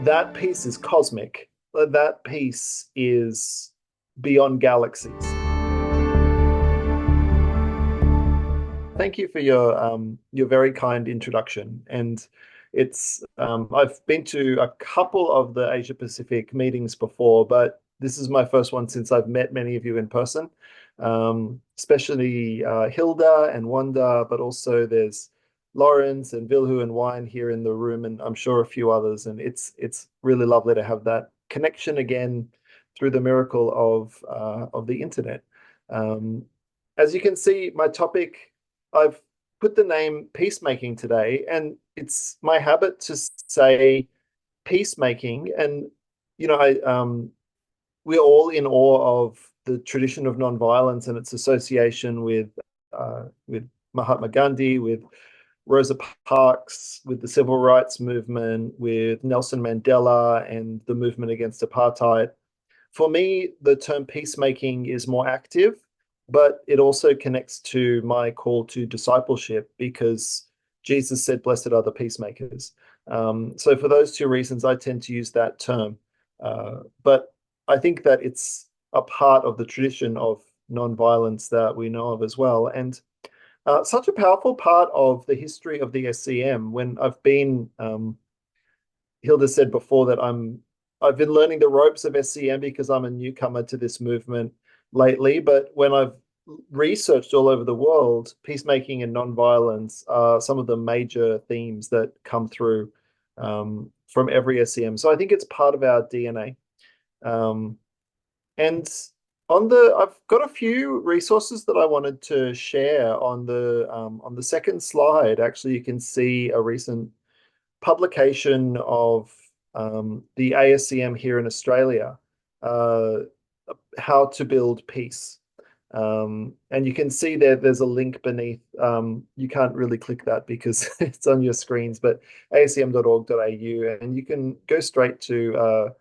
that piece is cosmic. That piece is beyond galaxies. Thank you for your very kind introduction. And it's I've been to a couple of the Asia Pacific meetings before, but this is my first one since I've met many of you in person, especially Hilda and Wanda, but also there's Lawrence and Vilhu and Wine here in the room, and I'm sure a few others. And it's really lovely to have that connection again through the miracle of the internet. Um, as you can see, my topic, I've put the name peacemaking today, and it's my habit to say peacemaking. And we're all in awe of the tradition of nonviolence and its association with Mahatma Gandhi, with Rosa Parks, with the civil rights movement, with Nelson Mandela and the movement against apartheid. For me, the term peacemaking is more active, but it also connects to my call to discipleship because Jesus said, "Blessed are the peacemakers." So for those two reasons, I tend to use that term. But I think that it's a part of the tradition of nonviolence that we know of as well. And such a powerful part of the history of the SCM. When I've been, Hilda said before that I've been learning the ropes of SCM because I'm a newcomer to this movement lately. But when I've researched all over the world, peacemaking and nonviolence are some of the major themes that come through from every SCM. So I think it's part of our DNA. And I've got a few resources that I wanted to share on the second slide. Actually, you can see a recent publication of the ASCM here in Australia, how to build peace. And you can see there's a link beneath. You can't really click that because it's on your screens, but ascm.org.au, and you can go straight to a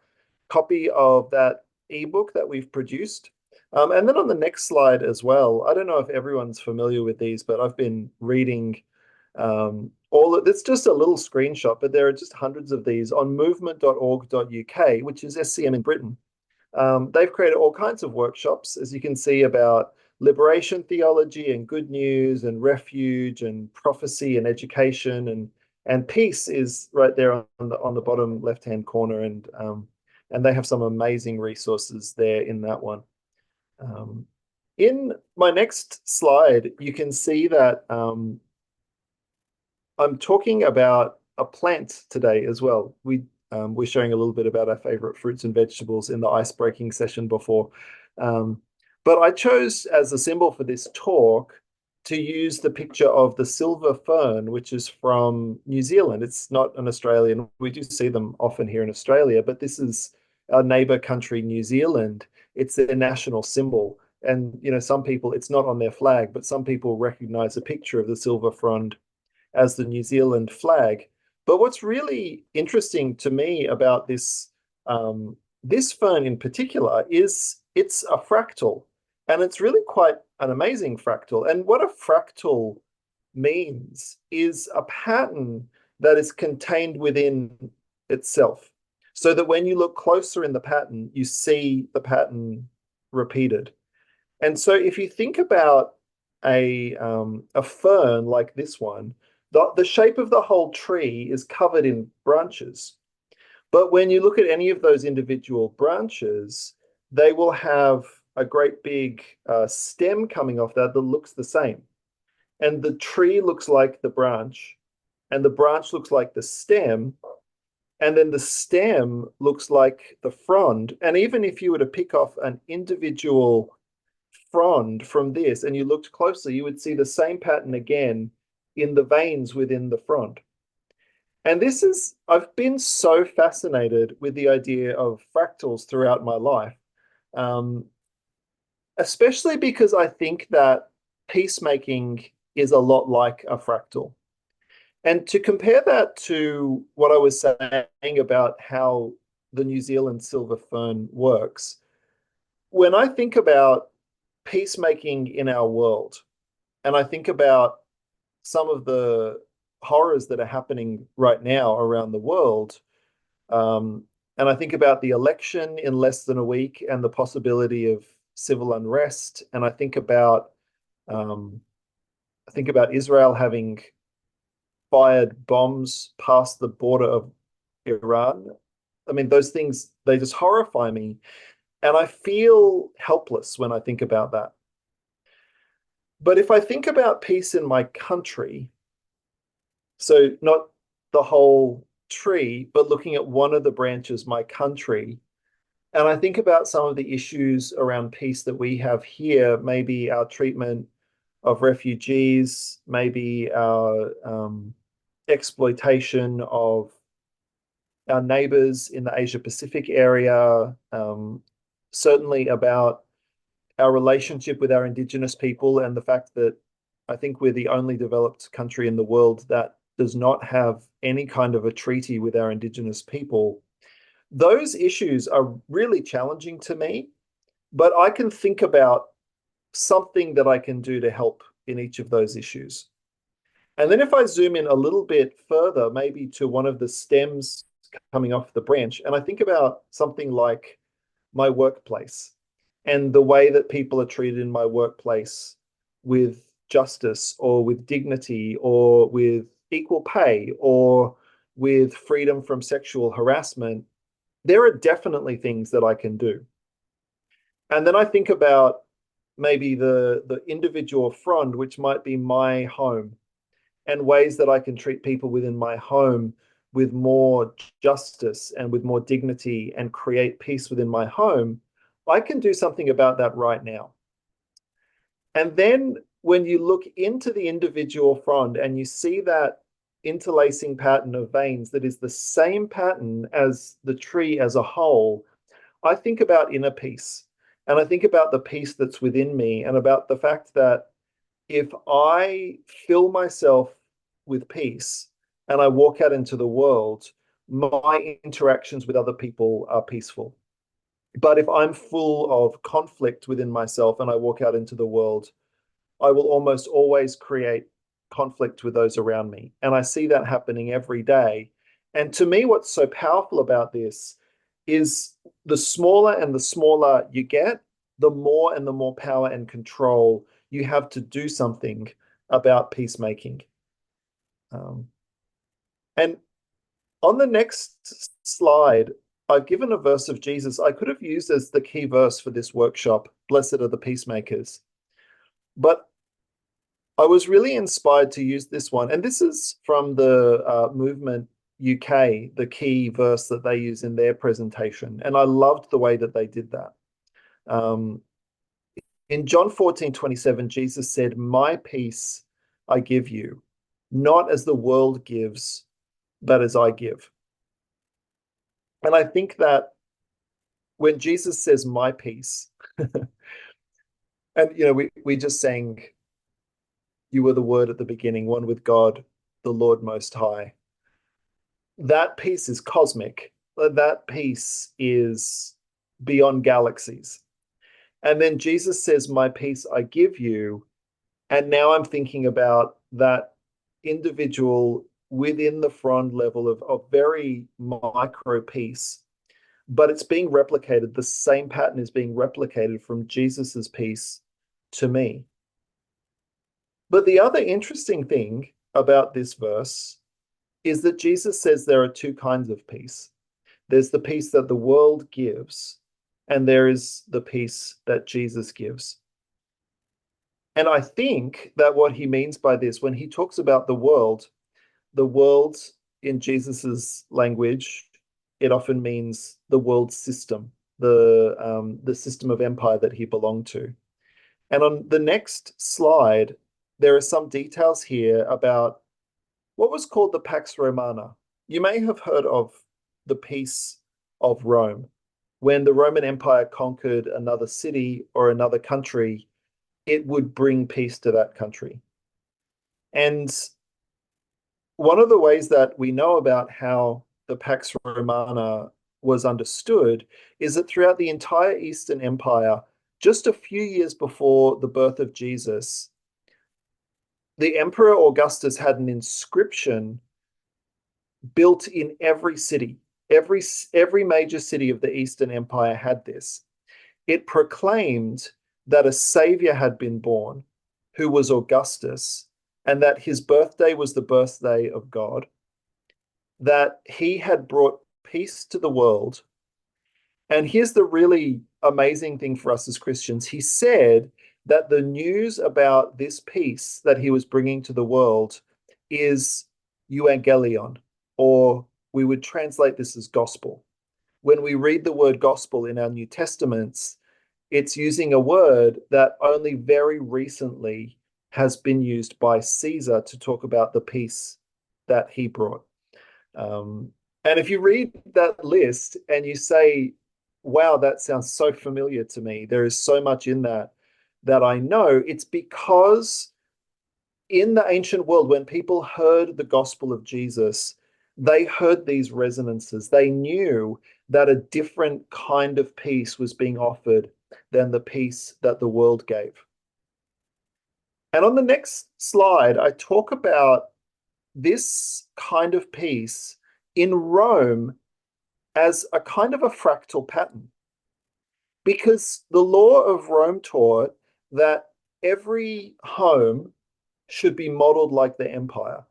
copy of that ebook that we've produced. And then on the next slide as well, I don't know if everyone's familiar with these, but I've been reading it's just a little screenshot, but there are just hundreds of these on movement.org.uk, which is SCM in Britain. They've created all kinds of workshops, as you can see, about liberation theology and good news and refuge and prophecy and education, and peace is right there on the bottom left-hand corner, and they have some amazing resources there in that one. In my next slide, you can see that I'm talking about a plant today as well. We're sharing a little bit about our favorite fruits and vegetables in the ice-breaking session before. But I chose as a symbol for this talk to use the picture of the silver fern, which is from New Zealand. It's not an Australian. We do see them often here in Australia, but this is our neighbor country, New Zealand. It's their national symbol. And, some people, it's not on their flag, but some people recognize a picture of the silver frond as the New Zealand flag. But what's really interesting to me about this fern in particular is it's a fractal, and it's really quite an amazing fractal. And what a fractal means is a pattern that is contained within itself, so that when you look closer in the pattern, you see the pattern repeated. And so if you think about a fern like this one, the shape of the whole tree is covered in branches. But when you look at any of those individual branches, they will have a great big stem coming off that looks the same. And the tree looks like the branch, and the branch looks like the stem, and then the stem looks like the frond. And even if you were to pick off an individual frond from this and you looked closely, you would see the same pattern again in the veins within the frond. And I've been so fascinated with the idea of fractals throughout my life, especially because I think that peacemaking is a lot like a fractal. And to compare that to what I was saying about how the New Zealand silver fern works, when I think about peacemaking in our world, and I think about some of the horrors that are happening right now around the world, Um, and I think about the election in less than a week and the possibility of civil unrest. And um, I think about Israel having fired bombs past the border of Iran. I mean, those things, they just horrify me. And I feel helpless when I think about that. But if I think about peace in my country, so not the whole tree, but looking at one of the branches, my country, and I think about some of the issues around peace that we have here, maybe our treatment of refugees, maybe our exploitation of our neighbors in the Asia Pacific area, certainly about our relationship with our Indigenous people and the fact that I think we're the only developed country in the world that does not have any kind of a treaty with our Indigenous people. Those issues are really challenging to me, but I can think about something that I can do to help in each of those issues. And then if I zoom in a little bit further, maybe to one of the stems coming off the branch, and I think about something like my workplace and the way that people are treated in my workplace with justice or with dignity or with equal pay or with freedom from sexual harassment, there are definitely things that I can do. And then I think about maybe the individual front, which might be my home, and ways that I can treat people within my home with more justice and with more dignity and create peace within my home. I can do something about that right now. And then when you look into the individual frond and you see that interlacing pattern of veins that is the same pattern as the tree as a whole, I think about inner peace. And I think about the peace that's within me and about the fact that if I fill myself with peace and I walk out into the world, my interactions with other people are peaceful. But if I'm full of conflict within myself and I walk out into the world, I will almost always create conflict with those around me. And I see that happening every day. And to me, what's so powerful about this is the smaller and the smaller you get, the more and the more power and control you have to do something about peacemaking. Um, and on the next slide, I've given a verse of Jesus I could have used as the key verse for this workshop, Blessed are the peacemakers. But I was really inspired to use this one. And this is from the Movement UK, the key verse that they use in their presentation. And I loved the way that they did that. Um, in John 14:27, Jesus said, My peace I give you, not as the world gives, but as I give. And I think that when Jesus says my peace, and we just sang, You were the word at the beginning, one with God, the Lord Most High. That peace is cosmic. That peace is beyond galaxies. And then Jesus says, My peace I give you. And now I'm thinking about that individual within the frond level of very micro peace, but it's being replicated. The same pattern is being replicated from Jesus's peace to me. But the other interesting thing about this verse is that Jesus says there are two kinds of peace. There's the peace that the world gives, and there is the peace that Jesus gives. And I think that what he means by this, when he talks about the world in Jesus's language, it often means the world system, the system of empire that he belonged to. And on the next slide, there are some details here about what was called the Pax Romana. You may have heard of the Peace of Rome. When the Roman Empire conquered another city or another country, it would bring peace to that country. And one of the ways that we know about how the Pax Romana was understood is that throughout the entire Eastern Empire, just a few years before the birth of Jesus, the Emperor Augustus had an inscription built in every city. Every major city of the Eastern Empire had this. It proclaimed that a savior had been born, who was Augustus, and that his birthday was the birthday of God, that he had brought peace to the world. And here's the really amazing thing for us as Christians. He said that the news about this peace that he was bringing to the world is euangelion, or we would translate this as gospel. When we read the word gospel in our New Testaments, it's using a word that only very recently has been used by Caesar to talk about the peace that he brought. Um, and if you read that list and you say, wow, that sounds so familiar to me, there is so much in that that I know, it's because in the ancient world, when people heard the gospel of Jesus, they heard these resonances. They knew that a different kind of peace was being offered than the peace that the world gave. And on the next slide, I talk about this kind of peace in Rome as a kind of a fractal pattern. Because the law of Rome taught that every home should be modeled like the empire,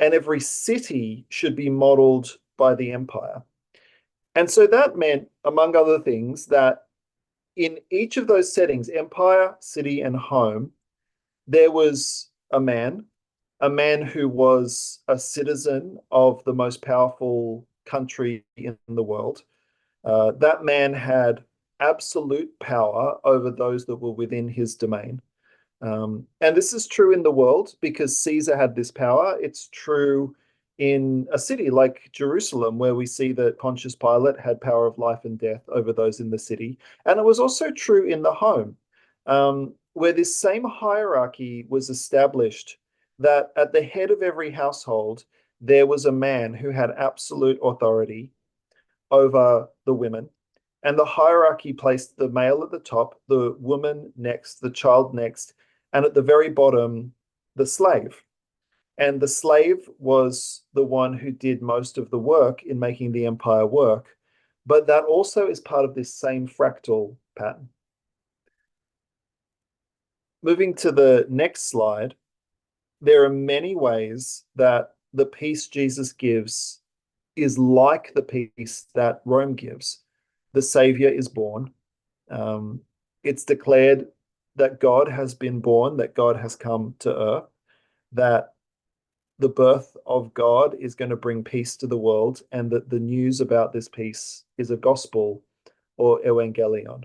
and every city should be modeled by the empire. And so that meant, among other things, that in each of those settings, empire, city, and home, there was a man who was a citizen of the most powerful country in the world. That man had absolute power over those that were within his domain. And this is true in the world because Caesar had this power. It's true in a city like Jerusalem, where we see that Pontius Pilate had power of life and death over those in the city. And it was also true in the home, where this same hierarchy was established, that at the head of every household, there was a man who had absolute authority over the women. And the hierarchy placed the male at the top, the woman next, the child next, and at the very bottom, the slave. And the slave was the one who did most of the work in making the empire work. But that also is part of this same fractal pattern. Moving to the next slide, there are many ways that the peace Jesus gives is like the peace that Rome gives. The Savior is born. It's declared that God has been born, that God has come to earth, that the birth of God is going to bring peace to the world, and that the news about this peace is a gospel or evangelion.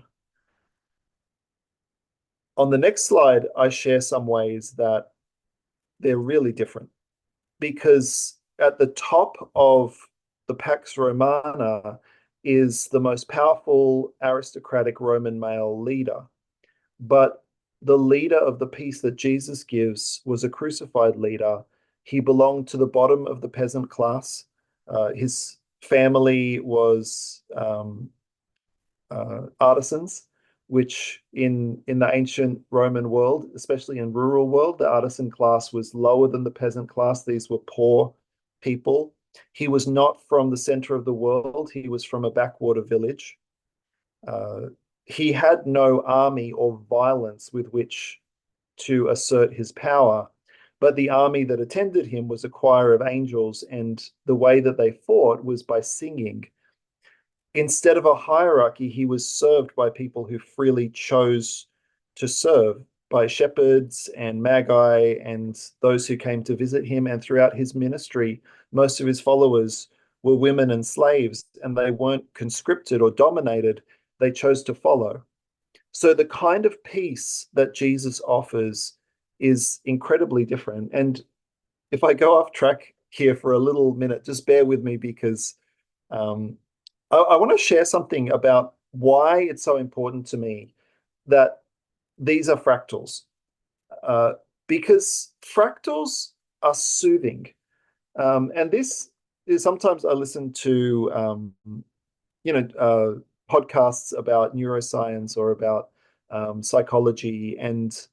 On the next slide, I share some ways that they're really different, because at the top of the Pax Romana is the most powerful aristocratic Roman male leader. But the leader of the peace that Jesus gives was a crucified leader. He belonged to the bottom of the peasant class. His family was artisans, which in the ancient Roman world, especially in rural world, the artisan class was lower than the peasant class. These were poor people. He was not from the center of the world. He was from a backwater village. Uh, he had no army or violence with which to assert his power, but the army that attended him was a choir of angels, and the way that they fought was by singing. Instead of a hierarchy, he was served by people who freely chose to serve, by shepherds and magi and those who came to visit him. And throughout his ministry, most of his followers were women and slaves, and they weren't conscripted or dominated. They chose to follow. So the kind of peace that Jesus offers is incredibly different. And if I go off track here for a little minute, just bear with me, because um, I want to share something about why it's so important to me that these are fractals. Uh, because fractals are soothing. And this is sometimes I listen to, podcasts about neuroscience or about psychology, and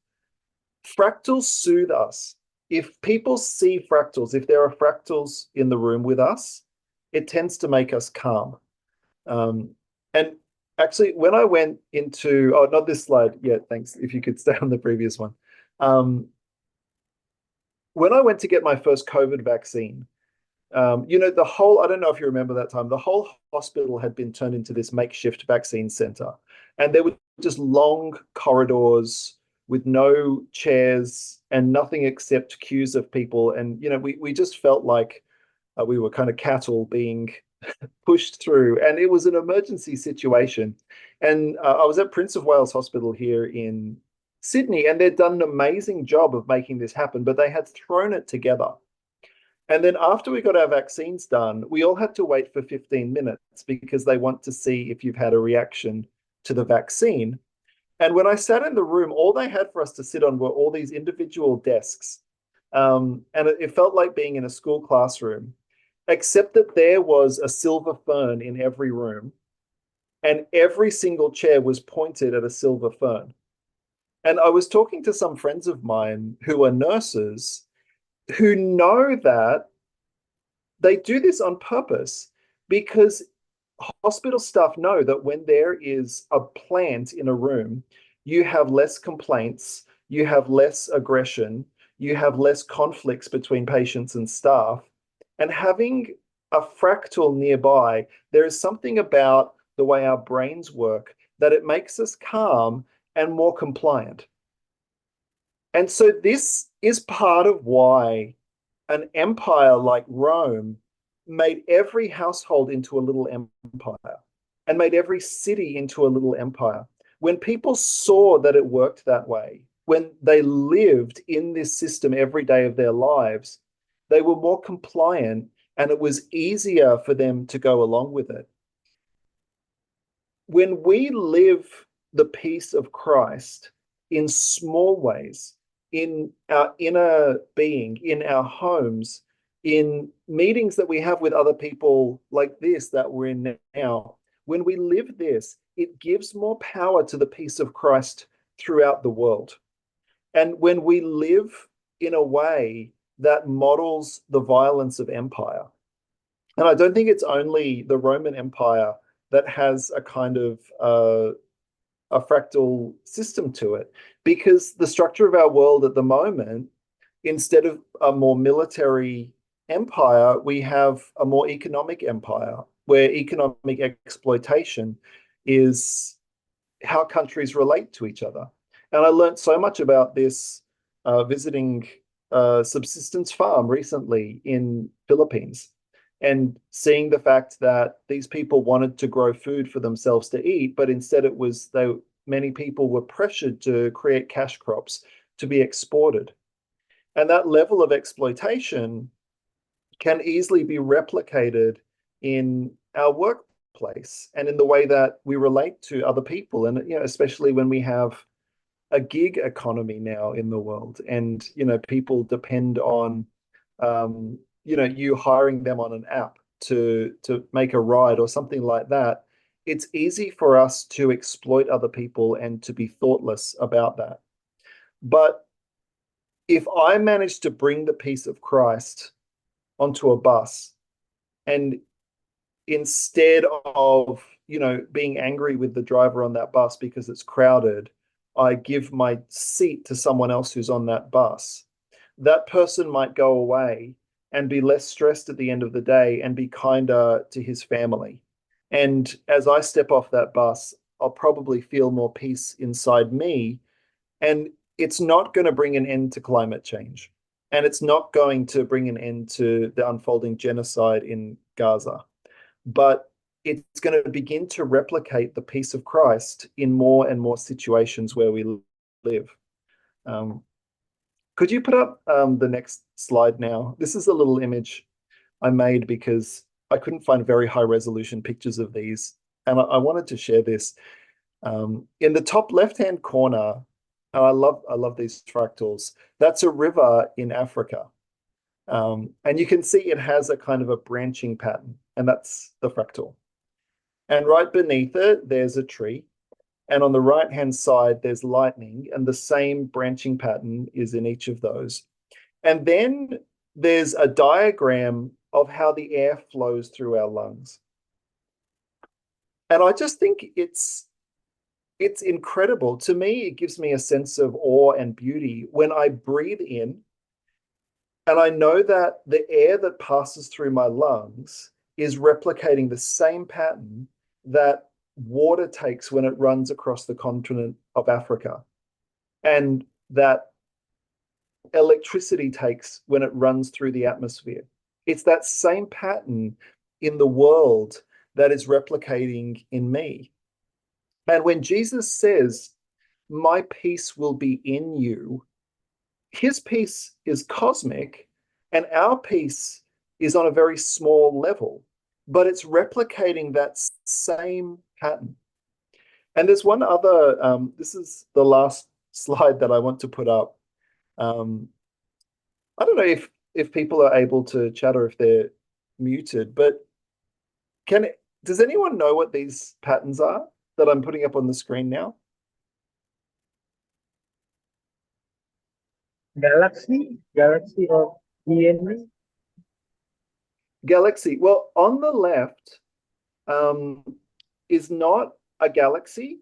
fractals soothe us. If people see fractals, if there are fractals in the room with us, it tends to make us calm. Um, and actually, when I went into, oh, not this slide yet, thanks. If you could stay on the previous one. When I went to get my first COVID vaccine, the whole, I don't know if you remember that time, the whole hospital had been turned into this makeshift vaccine center. And there were just long corridors with no chairs and nothing except queues of people. And, we just felt like we were kind of cattle being pushed through. And it was an emergency situation. And I was at Prince of Wales Hospital here in Sydney, and they'd done an amazing job of making this happen, but they had thrown it together. And then after we got our vaccines done, we all had to wait for 15 minutes because they want to see if you've had a reaction to the vaccine. And when I sat in the room, all they had for us to sit on were all these individual desks. And it felt like being in a school classroom, except that there was a silver fern in every room, and every single chair was pointed at a silver fern. And I was talking to some friends of mine who are nurses who know that they do this on purpose because hospital staff know that when there is a plant in a room, you have less complaints, you have less aggression, you have less conflicts between patients and staff. And having a fractal nearby, there is something about the way our brains work that it makes us calm and more compliant. And so this is part of why an empire like Rome made every household into a little empire and made every city into a little empire. When people saw that it worked that way, when they lived in this system every day of their lives, they were more compliant and it was easier for them to go along with it. When we live the peace of Christ in small ways, in our inner being, in our homes, in meetings that we have with other people like this that we're in now, when we live this, it gives more power to the peace of Christ throughout the world. And when we live in a way that models the violence of empire, and I don't think it's only the Roman Empire that has a kind of a fractal system to it, because the structure of our world at the moment, instead of a more military empire, we have a more economic empire where economic exploitation is how countries relate to each other. And I learned so much about this visiting a subsistence farm recently in Philippines and seeing the fact that these people wanted to grow food for themselves to eat, but instead it was many people were pressured to create cash crops to be exported. And that level of exploitation can easily be replicated in our workplace and in the way that we relate to other people. And especially when we have a gig economy now in the world, and people depend on you hiring them on an app to make a ride or something like that. It's easy for us to exploit other people and to be thoughtless about that. But if I manage to bring the peace of Christ onto a bus, and instead of being angry with the driver on that bus because it's crowded, I give my seat to someone else who's on that bus, that person might go away and be less stressed at the end of the day and be kinder to his family. And as I step off that bus, I'll probably feel more peace inside me. And it's not going to bring an end to climate change. And it's not going to bring an end to the unfolding genocide in Gaza. But it's going to begin to replicate the peace of Christ in more and more situations where we live. Could you put up the next slide now? This is a little image I made because I couldn't find very high resolution pictures of these. And I wanted to share this. In the top left-hand corner, and I love these fractals, that's a river in Africa. And you can see it has a kind of a branching pattern, and that's the fractal. And right beneath it, there's a tree. And on the right-hand side, there's lightning, and the same branching pattern is in each of those. And then there's a diagram of how the air flows through our lungs. And I just think it's incredible. To me, it gives me a sense of awe and beauty when I breathe in and I know that the air that passes through my lungs is replicating the same pattern that water takes when it runs across the continent of Africa, and that electricity takes when it runs through the atmosphere. It's that same pattern in the world that is replicating in me. And when Jesus says, "My peace will be in you," his peace is cosmic and our peace is on a very small level, but it's replicating that same pattern. And there's one other, this is the last slide that I want to put up. Um, I don't know if people are able to chat or if they're muted, but does anyone know what these patterns are that I'm putting up on the screen now? Galaxy or DNA. Galaxy. Well, on the left um, is not a galaxy,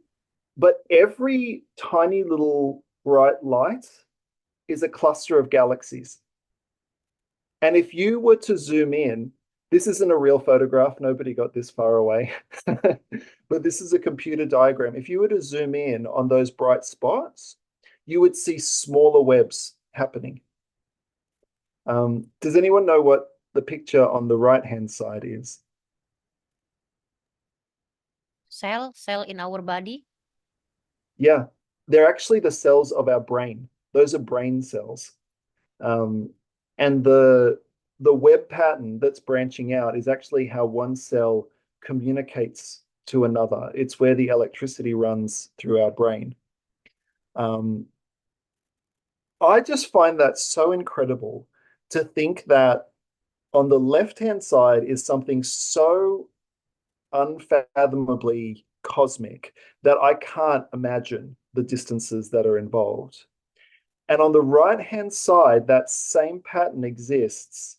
but every tiny little bright light is a cluster of galaxies. And if you were to zoom in, this isn't a real photograph, nobody got this far away, but this is a computer diagram. If you were to zoom in on those bright spots, you would see smaller webs happening. Does anyone know what the picture on the right-hand side is? Cell in our body. Yeah, they're actually the cells of our brain. Those are brain cells. Um, and the web pattern that's branching out is actually how one cell communicates to another. It's where the electricity runs through our brain. I just find that so incredible to think that on the left-hand side is something so unfathomably cosmic that I can't imagine the distances that are involved. And on the right-hand side, that same pattern exists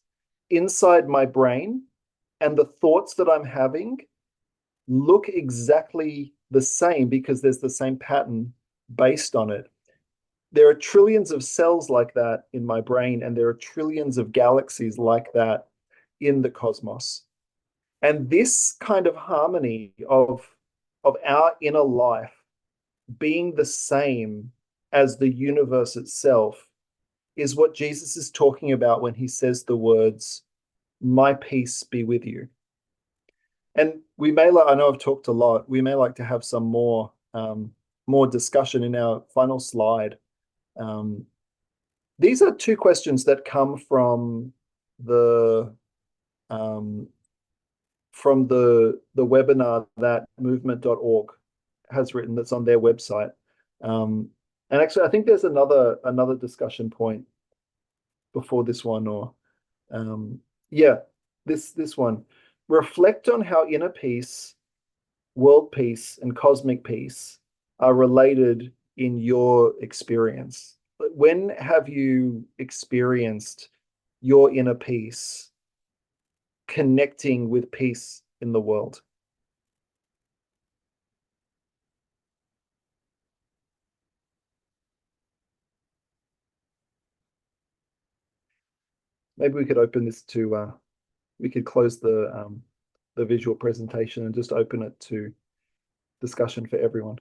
inside my brain, and the thoughts that I'm having look exactly the same because there's the same pattern based on it. There are trillions of cells like that in my brain, and there are trillions of galaxies like that in the cosmos. And this kind of harmony of our inner life being the same as the universe itself is what Jesus is talking about when he says the words, "My peace be with you." And we may, I know I've talked a lot, we may like to have some more discussion in our final slide. These are two questions that come the um, from the webinar that movement.org has written that's on their website. And actually, I think there's another discussion point before this one, or yeah, this one. Reflect on how inner peace, world peace, and cosmic peace are related in your experience. When have you experienced your inner peace connecting with peace in the world? Maybe we could open this to we could close the visual presentation and just open it to discussion for everyone.